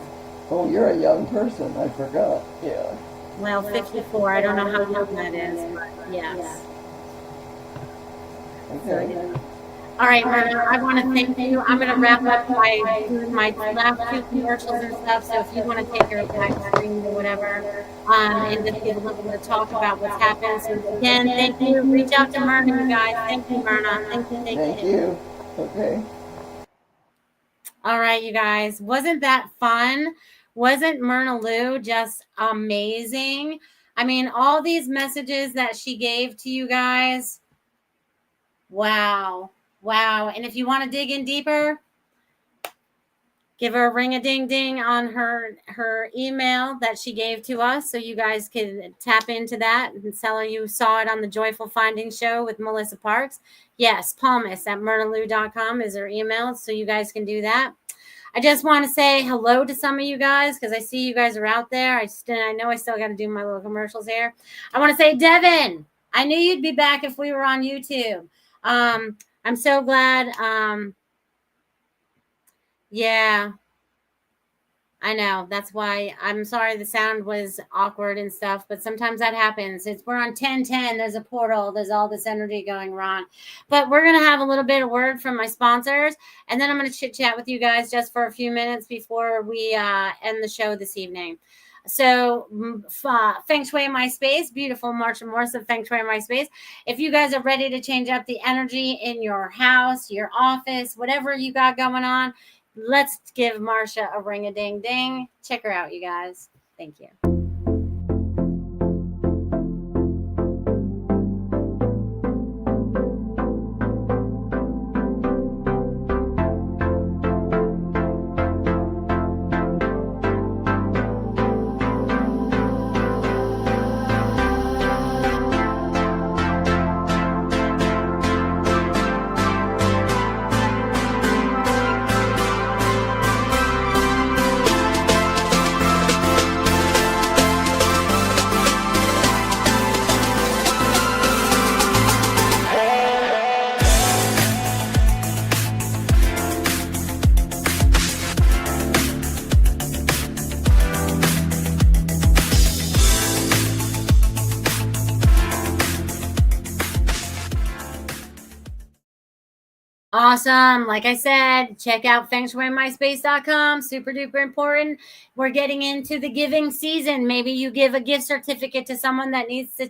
B: Oh, you're a young person. I forgot. Yeah.
A: Well, 54. I don't know how young that is, but yes.
B: Okay.
A: All right, Myrna, I want to thank you. I'm going to wrap up by doing my last 2 commercials and stuff. So if you want to take your back screen or whatever, and just give a little bit of talk about what's happened. So again, thank you. Reach out to Myrna, you guys. Thank you, Myrna.
B: Thank you. Okay.
A: All right, you guys. Wasn't that fun? Wasn't Myrna Lou just amazing? I mean, all these messages that she gave to you guys. Wow. Wow. And if you want to dig in deeper, give her a ring-a-ding-ding on her email that she gave to us so you guys can tap into that and tell her you saw it on the Joyful Finding Show with Melissa Parks. Yes, Palmist at myrnalou.com is her email, so you guys can do that. I just want to say hello to some of you guys because I see you guys are out there. I know I still got to do my little commercials here. I want to say, Devin, I knew you'd be back if we were on YouTube. I'm so glad. Yeah, I know. That's why I'm sorry the sound was awkward and stuff, but sometimes that happens. We're on 1010. There's a portal. There's all this energy going wrong. But we're going to have a little bit of word from my sponsors, and then I'm going to chit chat with you guys just for a few minutes before we end the show this evening. So, Feng Shui in My Space, beautiful March and Morse of Feng Shui in My Space. If you guys are ready to change up the energy in your house, your office, whatever you got going on, let's give Marsha a ring-a-ding-ding. Check her out, you guys. Thank you. Awesome. Like I said, check out fengshuimyspace.com. Super duper important. We're getting into the giving season. Maybe you give a gift certificate to someone that needs to,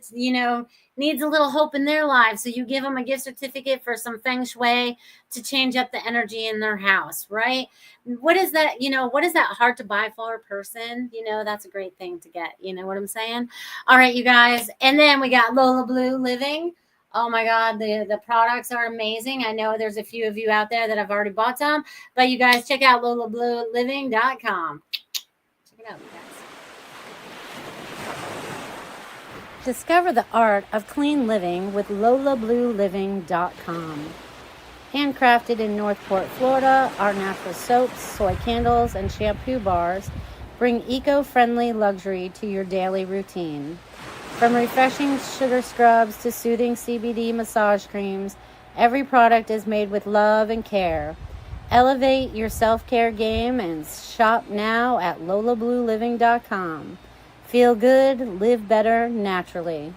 A: needs a little hope in their lives. So you give them a gift certificate for some feng shui to change up the energy in their house, right? What is that? What is that hard to buy for a person? That's a great thing to get. You know what I'm saying? All right, you guys. And then we got Lola Blue Living. Oh my God, the products are amazing. I know there's a few of you out there that have already bought some, but you guys check out lolablueliving.com. Check it out, you guys. Discover the art of clean living with lolablueliving.com. Handcrafted in Northport, Florida, our natural soaps, soy candles, and shampoo bars bring eco-friendly luxury to your daily routine. From refreshing sugar scrubs to soothing CBD massage creams, every product is made with love and care. Elevate your self-care game and shop now at lolablueliving.com. Feel good, live better naturally.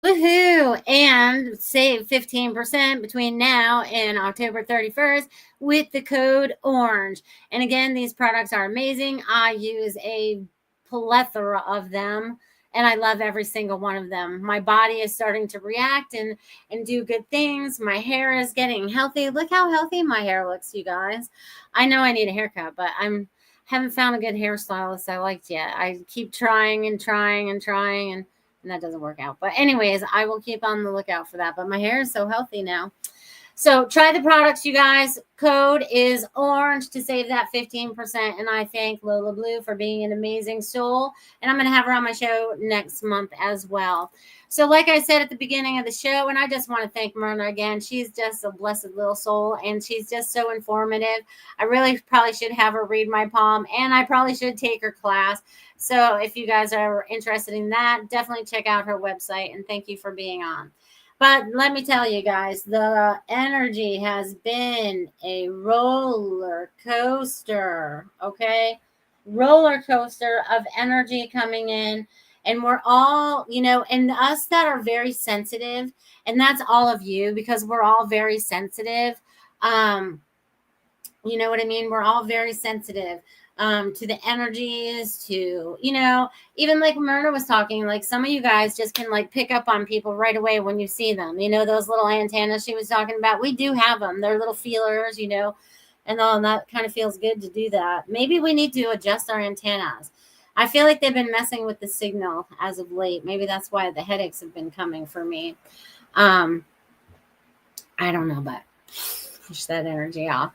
A: Woohoo! And save 15% between now and October 31st with the code ORANGE. And again, these products are amazing. I use a plethora of them, and I love every single one of them. My body is starting to react and do good things. My hair is getting healthy. Look how healthy my hair looks, you guys. I know I need a haircut, but haven't found a good hairstylist I liked yet. I keep trying and that doesn't work out. But anyways, I will keep on the lookout for that. But my hair is so healthy now. So try the products, you guys. Code is ORANGE to save that 15%. And I thank Lola Blue for being an amazing soul. And I'm going to have her on my show next month as well. So like I said at the beginning of the show, and I just want to thank Myrna again. She's just a blessed little soul, and she's just so informative. I really probably should have her read my palm, and I probably should take her class. So if you guys are interested in that, definitely check out her website. And thank you for being on. But let me tell you guys, the energy has been a roller coaster, okay? Roller coaster of energy coming in. And we're all, and us that are very sensitive, and that's all of you, because we're all very sensitive. You know what I mean? We're all very sensitive to the energies, to, even like Myrna was talking, like some of you guys just can like pick up on people right away when you see them. Those little antennas she was talking about, we do have them. They're little feelers, and all that kind of feels good to do that. Maybe we need to adjust our antennas. I feel like they've been messing with the signal as of late. Maybe that's why the headaches have been coming for me. I don't know, but push that energy off.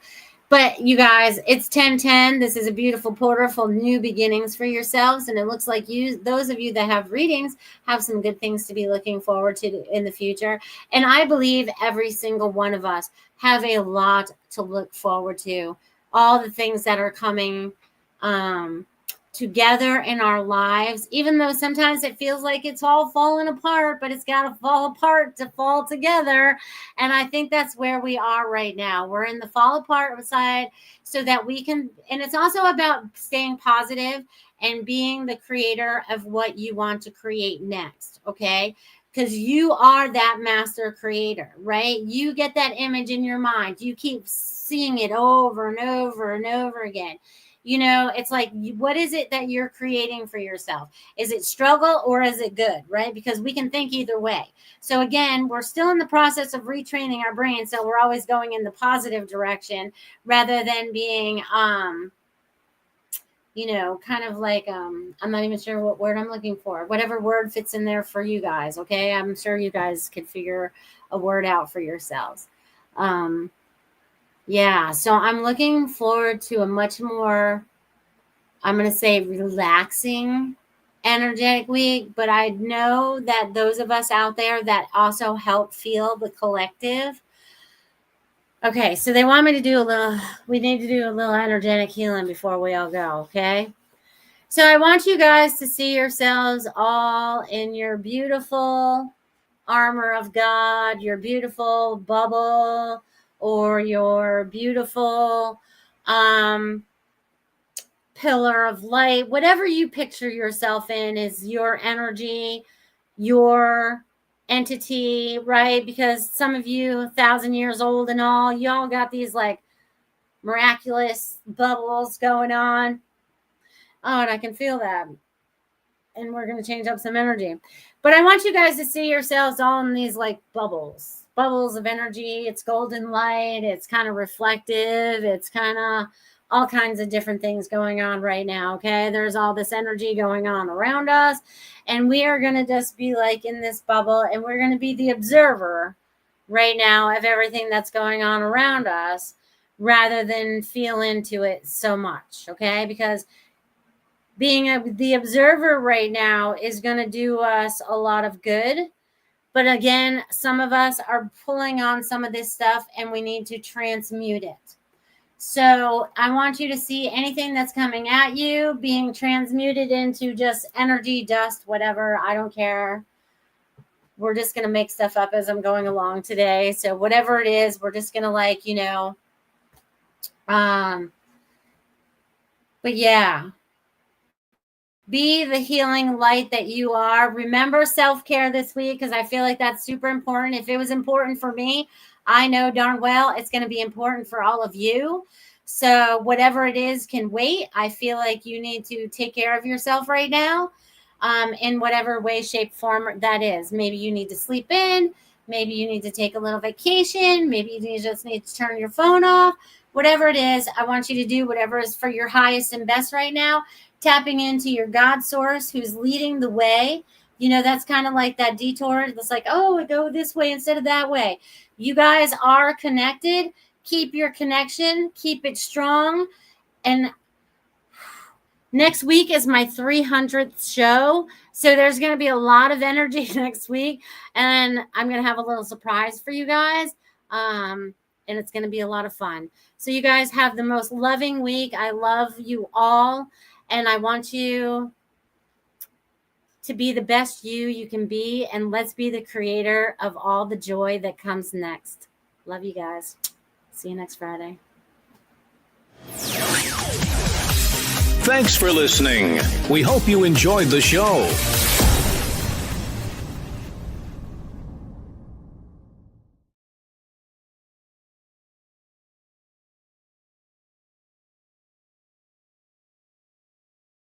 A: But you guys, it's 10:10. This is a beautiful portal for new beginnings for yourselves. And it looks like those of you that have readings, have some good things to be looking forward to in the future. And I believe every single one of us have a lot to look forward to. All the things that are coming together in our lives, even though sometimes it feels like it's all falling apart, but it's got to fall apart to fall together. And I think that's where we are right now. We're in the fall apart side so that we can, and it's also about staying positive and being the creator of what you want to create next. Okay. Because you are that master creator, right? You get that image in your mind. You keep seeing it over and over and over again. You know, it's like, what is it that you're creating for yourself? Is it struggle or is it good, right? Because we can think either way. So again, we're still in the process of retraining our brain. So we're always going in the positive direction rather than being, you know, kind of like, I'm not even sure what word I'm looking for. Whatever word fits in there for you guys, okay? I'm sure you guys could figure a word out for yourselves. Yeah, so I'm looking forward to a much more, I'm going to say, relaxing, energetic week. But I know that those of us out there that also help feel the collective. Okay, so they want me to do we need to do a little energetic healing before we all go, okay? So I want you guys to see yourselves all in your beautiful armor of God, your beautiful bubble, or your beautiful pillar of light. Whatever you picture yourself in is your energy, your entity, right? Because some of you, 1,000 years old and all, y'all got these like miraculous bubbles going on. Oh, and I can feel that. And we're going to change up some energy. But I want you guys to see yourselves all in these like bubbles of energy. It's golden light. It's kind of reflective. It's kind of all kinds of different things going on right now. Okay. There's all this energy going on around us. And we are going to just be like in this bubble, and we're going to be the observer right now of everything that's going on around us rather than feel into it so much. Okay. Because being the observer right now is going to do us a lot of good. But again, some of us are pulling on some of this stuff and we need to transmute it. So I want you to see anything that's coming at you being transmuted into just energy, dust, whatever. I don't care. We're just going to make stuff up as I'm going along today. So whatever it is, we're just going to like, you know, but yeah. Be the healing light that you are. Remember self-care this week because I feel like that's super important. If it was important for me, I know darn well it's going to be important for all of you. So whatever it is can wait. I feel like you need to take care of yourself right now in whatever way, shape, form that is. Maybe you need to sleep in. Maybe you need to take a little vacation. Maybe you just need to turn your phone off. Whatever it is, I want you to do whatever is for your highest and best right now. Tapping into your God source who's leading the way. You know, that's kind of like that detour. It's like, oh, go this way instead of that way. You guys are connected. Keep your connection. Keep it strong. And next week is my 300th show. So there's going to be a lot of energy next week. And I'm going to have a little surprise for you guys. And it's going to be a lot of fun. So you guys have the most loving week. I love you all. And I want you to be the best you can be. And let's be the creator of all the joy that comes next. Love you guys. See you next Friday.
C: Thanks for listening. We hope you enjoyed the show.